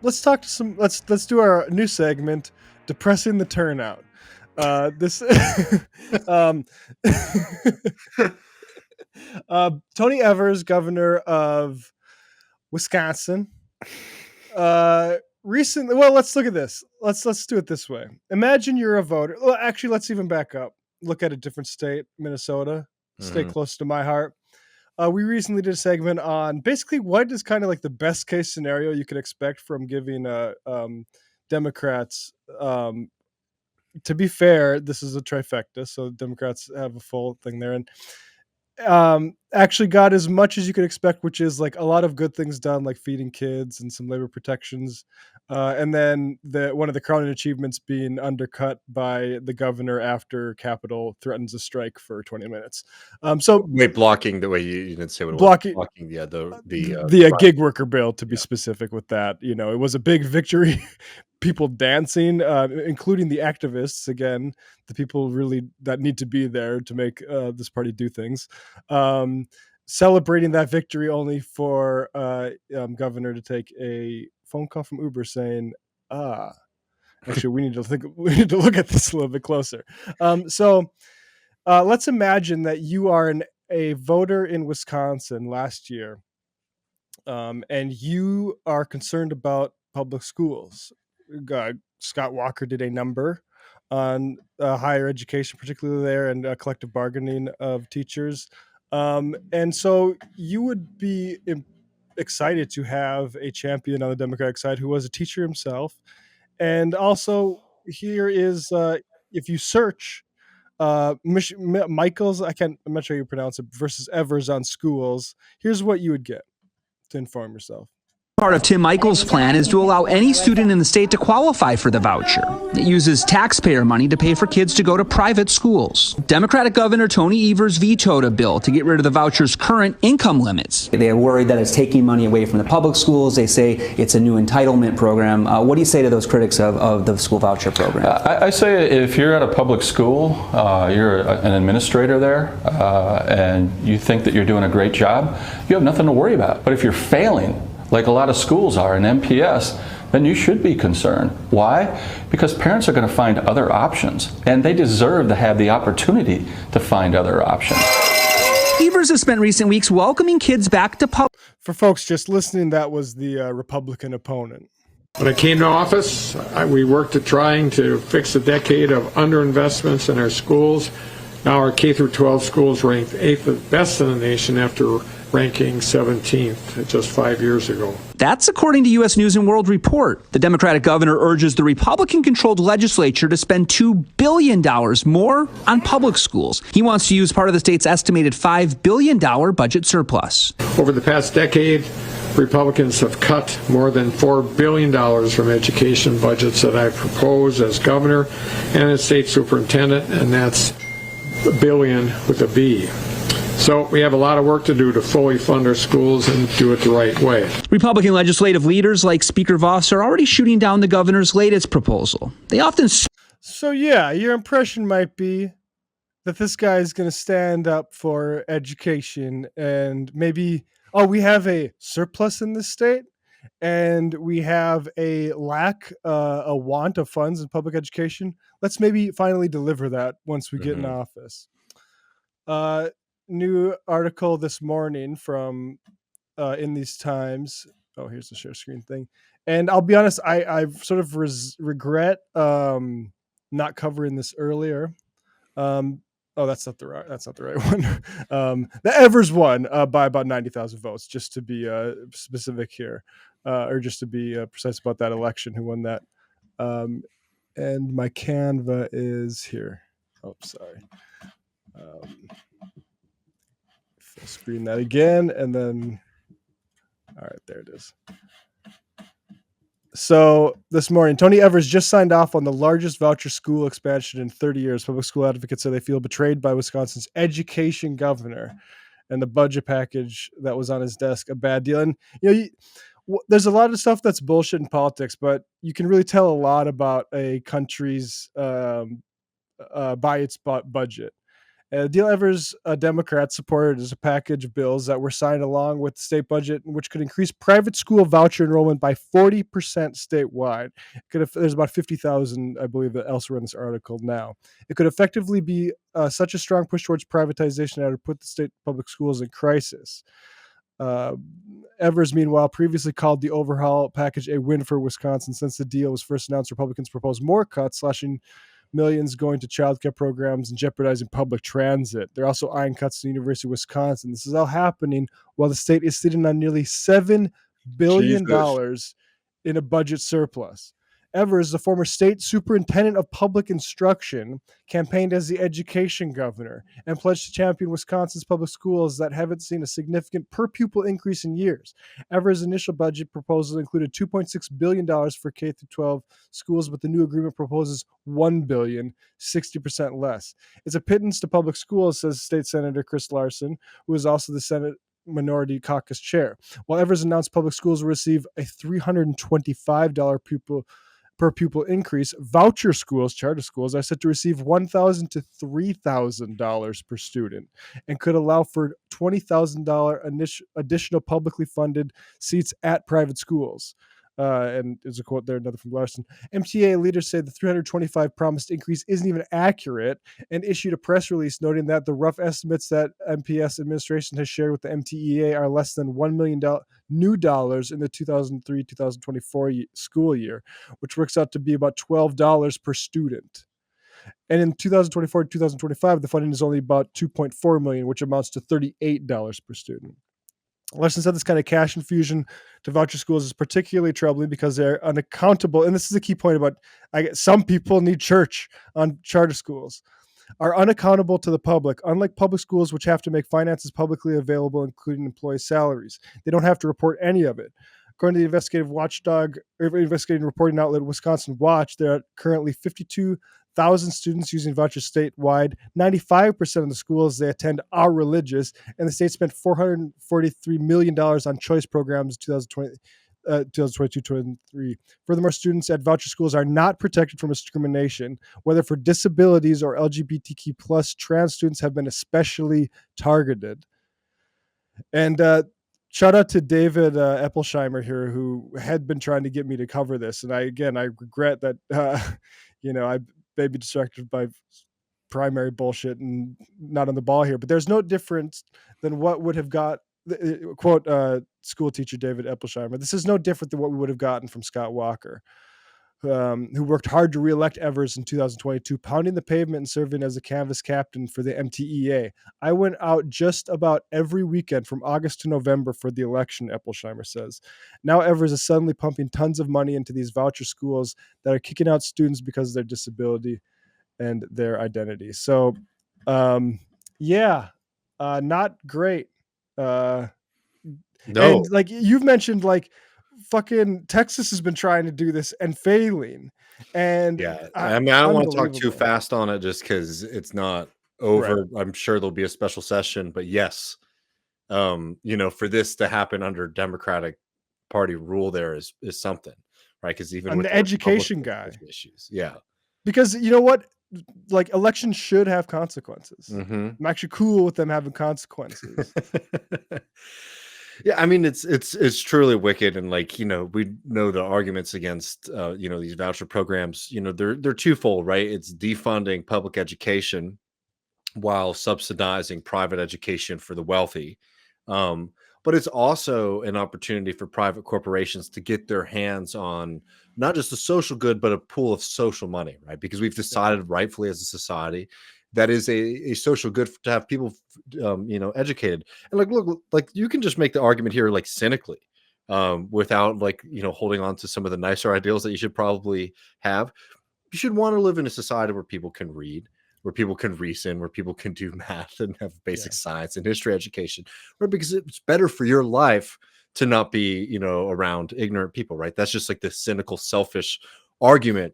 let's talk to some. Let's do our new segment, depressing the turnout. This um, Tony Evers, governor of Wisconsin, recently. Well, let's look at this. Let's do it this way. Imagine you're a voter. Well, actually, let's even back up. Look at a different state, Minnesota, state Mhm. close to my heart. We recently did a segment on basically what is kind of like the best case scenario you could expect from giving Democrats. To be fair, this is a trifecta, so Democrats have a full thing there, and actually got as much as you could expect, which is like a lot of good things done, like feeding kids and some labor protections. And then one of the crowning achievements being undercut by the governor after Capitol threatens a strike for 20 minutes. So Wait, blocking the way you didn't say what it was. blocking Blocking the the strike. gig worker bill, to be Yeah. specific with that, it was a big victory. People dancing, including the activists, again, the people really that need to be there to make this party do things, um, celebrating that victory, only for governor to take a phone call from Uber saying, ah, actually, we need to look at this a little bit closer. So let's imagine that you are a voter in Wisconsin last year, and you are concerned about public schools. Scott Walker did a number on higher education, particularly there, and collective bargaining of teachers. And so you would be excited to have a champion on the Democratic side who was a teacher himself. And also, here is if you search Michaels, I'm not sure how you pronounce it, versus Evers on schools, here's what you would get to inform yourself. Part of Tim Michaels' plan is to allow any student in the state to qualify for the voucher. It uses taxpayer money to pay for kids to go to private schools. Democratic Governor Tony Evers vetoed a bill to get rid of the voucher's current income limits. They are worried that it's taking money away from the public schools. They say it's a new entitlement program. What do you say to those critics of the school voucher program? I say if you're at a public school, you're an administrator there, and you think that you're doing a great job, you have nothing to worry about. But if you're failing, like a lot of schools are in MPS, then you should be concerned. Why? Because parents are going to find other options, and they deserve to have the opportunity to find other options. Evers has spent recent weeks welcoming kids back to public. For folks just listening, that was the Republican opponent. When I came to office, we worked at trying to fix a decade of underinvestments in our schools. Now our K through 12 schools ranked 8th best in the nation after ranking 17th just 5 years ago. That's according to U.S. News and World Report. The Democratic governor urges the Republican-controlled legislature to spend $2 billion more on public schools. He wants to use part of the state's estimated $5 billion budget surplus. Over the past decade, Republicans have cut more than $4 billion from education budgets that I proposed as governor and as state superintendent, and that's a billion with a B. So we have a lot of work to do to fully fund our schools and do it the right way. Republican legislative leaders like Speaker Vos are already shooting down the governor's latest proposal. They often... So yeah, your impression might be that this guy is going to stand up for education, and maybe, we have a surplus in this state, and we have a want of funds in public education. Let's maybe finally deliver that once we get in office. New article this morning from in these times. Oh, here's the share screen thing. And I'll be honest, I sort of regret not covering this earlier. That's not the right one. The Evers won by about 90,000 votes, just to be specific here, or just to be precise about that election, who won that. And my Canva is here. Oh, sorry. Full screen that again, and then, all right, there it is. So this morning, Tony Evers just signed off on the largest voucher school expansion in 30 years. Public school advocates say they feel betrayed by Wisconsin's education governor, and the budget package that was on his desk a bad deal. And there's a lot of stuff that's bullshit in politics, but you can really tell a lot about a country's by its budget. Deal Evers Democrats supported as a package of bills that were signed along with the state budget, which could increase private school voucher enrollment by 40% statewide. There's about 50,000, I believe, elsewhere in this article now. It could effectively be such a strong push towards privatization that would put the state public schools in crisis. Evers, meanwhile, previously called the overhaul package a win for Wisconsin. Since the deal was first announced, Republicans proposed more cuts, slashing millions going to childcare programs and jeopardizing public transit. They're also eyeing cuts to the University of Wisconsin. This is all happening while the state is sitting on nearly $7 billion in a budget surplus. Evers, the former state superintendent of public instruction, campaigned as the education governor and pledged to champion Wisconsin's public schools that haven't seen a significant per pupil increase in years. Evers' initial budget proposal included $2.6 billion for K-12 schools, but the new agreement proposes $1 billion, 60% less. It's a pittance to public schools, says State Senator Chris Larson, who is also the Senate Minority Caucus chair. While Evers announced public schools will receive a $325 per pupil increase, voucher schools, charter schools, are set to receive $1,000 to $3,000 per student and could allow for $20,000 additional publicly funded seats at private schools. And there's a quote there, another from Larson. MTA leaders say the 325 promised increase isn't even accurate and issued a press release noting that the rough estimates that MPS administration has shared with the MTEA are less than $1 million new dollars in the 2023-2024 school year, which works out to be about $12 per student. And in 2024-2025, the funding is only about $2.4 million, which amounts to $38 per student. Larson said this kind of cash infusion to voucher schools is particularly troubling because they're unaccountable. And this is a key point about some people need church on charter schools, are unaccountable to the public, unlike public schools, which have to make finances publicly available, including employee salaries. They don't have to report any of it. According to the investigating reporting outlet Wisconsin Watch, there are currently 52,000 students using vouchers statewide. 95% of the schools they attend are religious, and the state spent $443 million on choice programs in 2022-23. Furthermore, students at voucher schools are not protected from discrimination, whether for disabilities or LGBTQ plus. Trans students have been especially targeted. And shout out to David Epplesheimer here, who had been trying to get me to cover this. And I regret that, I may be distracted by primary bullshit and not on the ball here. But there's no difference than what would have got, quote, school teacher David Epplesheimer. This is no different than what we would have gotten from Scott Walker, who worked hard to reelect Evers in 2022, pounding the pavement and serving as a canvas captain for the MTEA. I went out just about every weekend from August to November for the election, Epplesheimer says. Now Evers is suddenly pumping tons of money into these voucher schools that are kicking out students because of their disability and their identity. So, not great. No. And like you've mentioned, like fucking Texas has been trying to do this and failing. And yeah, I mean, I don't want to talk too fast on it just because it's not over. Right. I'm sure there'll be a special session, but yes, for this to happen under Democratic Party rule, there is something, right? Because even with the education guy issues, yeah, because you know what, like elections should have consequences. Mm-hmm. I'm actually cool with them having consequences. Yeah, I mean it's truly wicked, and we know the arguments against these voucher programs. They're twofold, right? It's defunding public education while subsidizing private education for the wealthy, but it's also an opportunity for private corporations to get their hands on not just a social good, but a pool of social money, right? Because we've decided rightfully as a society that is a social good to have people, educated. And look, you can just make the argument here, cynically, without holding on to some of the nicer ideals that you should probably have. You should want to live in a society where people can read, where people can reason, where people can do math and have basic science and history education, right? Because it's better for your life to not be, around ignorant people, right? That's just like the cynical, selfish argument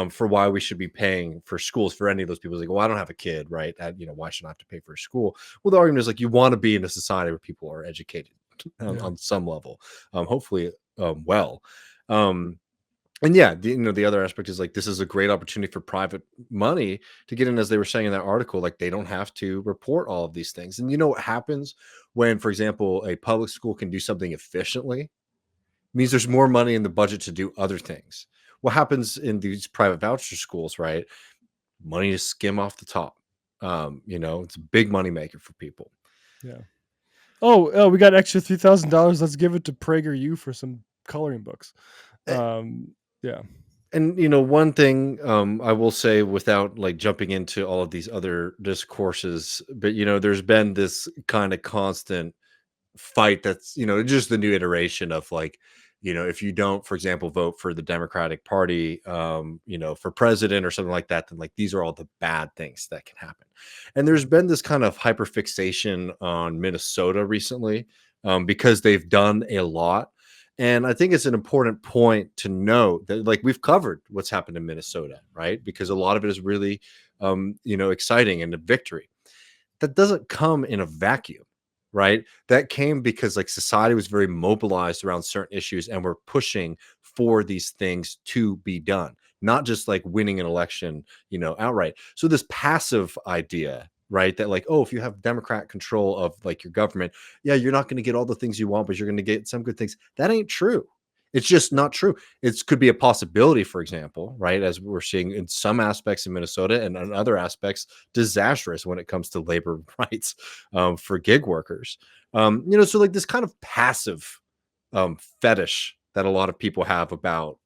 for why we should be paying for schools for any of those people. It's like, well, I don't have a kid, right? Why should I have to pay for a school? Well, the argument is you want to be in a society where people are educated on some level, hopefully well. And yeah, the other aspect is like this is a great opportunity for private money to get in, as they were saying in that article. Like they don't have to report all of these things. And you know what happens when, for example, a public school can do something efficiently? Means there's more money in the budget to do other things. What happens in these private voucher schools, right? Money to skim off the top. It's a big money maker for people. Yeah. Oh, we got extra $3,000. Let's give it to PragerU for some coloring books. Yeah. And one thing I will say, without like jumping into all of these other discourses, but there's been this kind of constant fight that's just the new iteration of like, if you don't, for example, vote for the Democratic Party, for president or something like that, then like these are all the bad things that can happen. And there's been this kind of hyperfixation on Minnesota recently, because they've done a lot. And I think it's an important point to note that like we've covered what's happened in Minnesota, right? Because a lot of it is really exciting and a victory. That doesn't come in a vacuum, right? That came because like society was very mobilized around certain issues and we're pushing for these things to be done, not just like winning an election, outright. So this passive idea, right, that like, oh, if you have Democrat control of like your government, yeah, you're not going to get all the things you want, but you're going to get some good things. That ain't true. It's just not true. It could be a possibility, for example, right? As we're seeing in some aspects in Minnesota and in other aspects, disastrous when it comes to labor rights for gig workers. So like this kind of passive fetish that a lot of people have about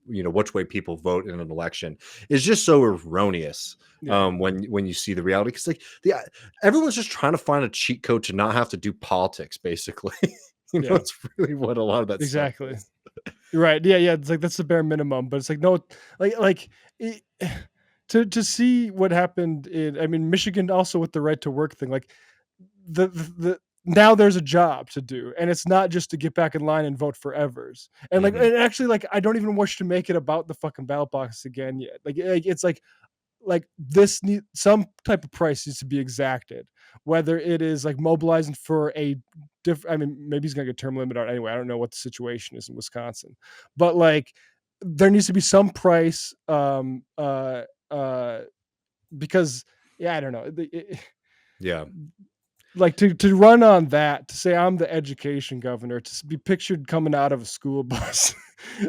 which way people vote in an election is just so erroneous. Yeah. When you see the reality, because like everyone's just trying to find a cheat code to not have to do politics, basically. Yeah. It's really what a lot of that stuff Exactly. is. Right. Yeah. Yeah. It's like that's the bare minimum, but it's like no, like it, to see what happened in. I mean, Michigan also with the right to work thing. Like the now there's a job to do, and it's not just to get back in line and vote for Evers. And like, Mhm. and actually, like, I don't even wish to make it about the fucking ballot box again yet. Like it's like this need some type of price needs to be exacted, whether it is like mobilizing for a different. I mean, maybe he's gonna get term limit out anyway. I don't know what the situation is in Wisconsin, but like there needs to be some price because yeah, I don't know. Yeah. Like to run on that, to say I'm the education governor, to be pictured coming out of a school bus,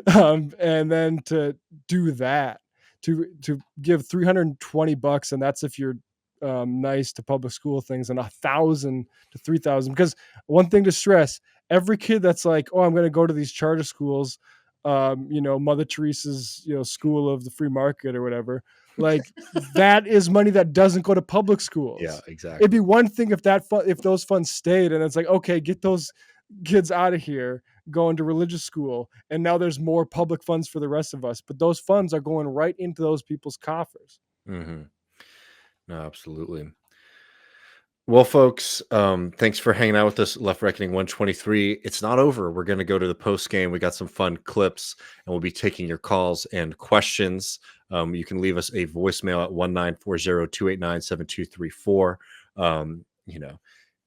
and then to do that, to give $320, and that's if you're nice to public school things, and 1,000 to 3,000. Because one thing to stress: every kid that's like, oh, I'm going to go to these charter schools, Mother Teresa's, school of the free market or whatever. Like that is money that doesn't go to public schools. Yeah, exactly. It'd be one thing if if those funds stayed, and it's like, okay, get those kids out of here, going to religious school, and now there's more public funds for the rest of us. But those funds are going right into those people's coffers. Mm-hmm. No, absolutely. Well, folks, thanks for hanging out with us. Left Reckoning 123. It's not over. We're going to go to the post game. We got some fun clips, and we'll be taking your calls and questions. You can leave us a voicemail at 1-940-289-7234.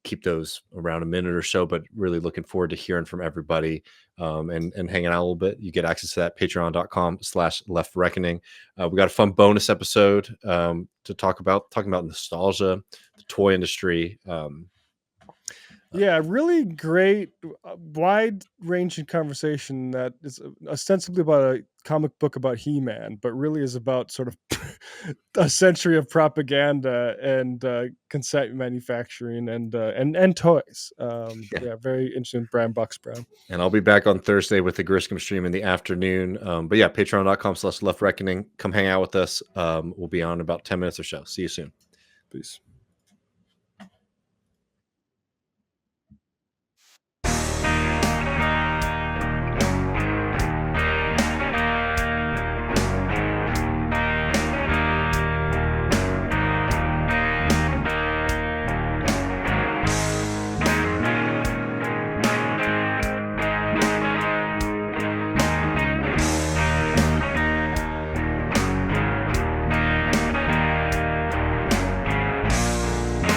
Keep those around a minute or so, but really looking forward to hearing from everybody and hanging out a little bit. You get access to that patreon.com/left reckoning. We got a fun bonus episode to talking about nostalgia, the toy industry. Yeah, really great, wide-ranging conversation that is ostensibly about a comic book about He-Man, but really is about sort of a century of propaganda and consent manufacturing and toys. Yeah, very interesting. Brian Bucks Brown. And I'll be back on Thursday with the Griscom stream in the afternoon. But yeah, patreon.com/left reckoning. Come hang out with us. We'll be on in about 10 minutes or so. See you soon. Peace.